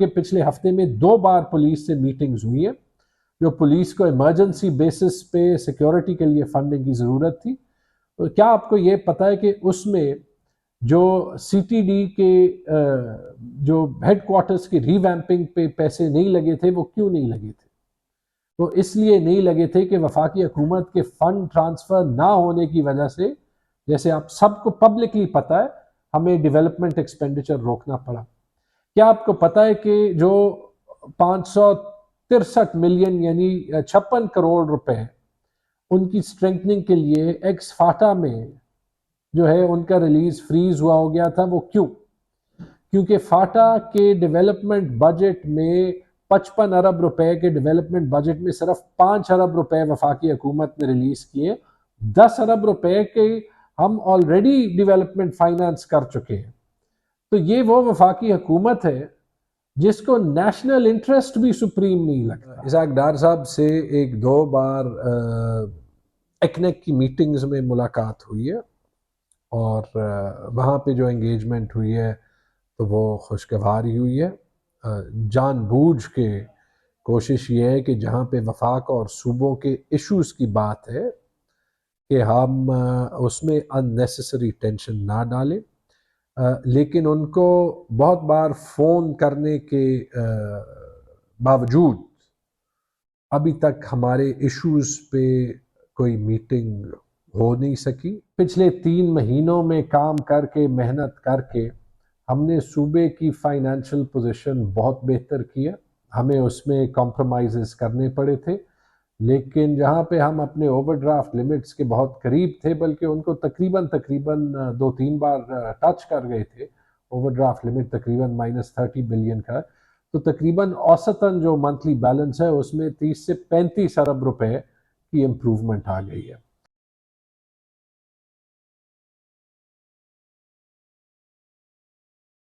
کہ پچھلے ہفتے میں 2 بار پولیس سے میٹنگز ہوئی ہیں، جو پولیس کو ایمرجنسی بیسس پہ سیکیورٹی کے لیے فنڈنگ کی ضرورت تھی. تو کیا آپ کو یہ پتہ ہے کہ اس میں جو سی ٹی ڈی کے جو ہیڈ کوارٹرز کی ری ویمپنگ پہ پیسے نہیں لگے تھے، وہ کیوں نہیں لگے تھے؟ تو اس لیے نہیں لگے تھے کہ وفاقی حکومت کے فنڈ ٹرانسفر نہ ہونے کی وجہ سے، جیسے آپ سب کو پبلکلی پتہ ہے، ہمیں ڈیولپمنٹ ایکسپینڈیچر روکنا پڑا. کیا آپ کو پتہ ہے کہ جو 563 ملین یعنی 56 کروڑ روپے ان کی اسٹرینتھننگ کے لیے ایکس فاٹا میں جو ہے ان کا ریلیز فریز ہوا ہو گیا تھا؟ وہ کیونکہ فاٹا کے ڈیولپمنٹ بجٹ میں 55 ارب روپے کے ڈیولپمنٹ بجٹ میں صرف 5 ارب روپے وفاقی حکومت نے ریلیز کیے. 10 ارب روپے کے ہم آلریڈی ڈیولپمنٹ فائنانس کر چکے ہیں. تو یہ وہ وفاقی حکومت ہے جس کو نیشنل انٹرسٹ بھی سپریم نہیں لگتا. اسحاق ڈار صاحب سے 1-2 بار ایکنیک کی میٹنگز میں ملاقات ہوئی ہے، اور وہاں پہ جو انگیجمنٹ ہوئی ہے تو وہ خوشگوار ہی ہوئی ہے. جان بوجھ کے کوشش یہ ہے کہ جہاں پہ وفاق اور صوبوں کے ایشوز کی بات ہے کہ ہم اس میں ان نیسیسری ٹینشن نہ ڈالیں، لیکن ان کو بہت بار فون کرنے کے باوجود ابھی تک ہمارے ایشوز پہ کوئی میٹنگ ہو نہیں سکی. پچھلے 3 مہینوں میں کام کر کے، محنت کر کے ہم نے صوبے کی فائنینشیل پوزیشن بہت بہتر کی ہے. ہمیں اس میں کمپرومائزز کرنے پڑے تھے، لیکن جہاں پہ ہم اپنے اوور ڈرافٹ لمٹس کے بہت قریب تھے، بلکہ ان کو تقریباً 2-3 بار ٹچ کر گئے تھے. اوور ڈرافٹ لمٹ تقریباً -30 بلین کا، تو تقریباً اوسطاً جو منتھلی بیلنس ہے اس میں 30 سے 35 ارب روپے کی امپروومنٹ آ گئی ہے.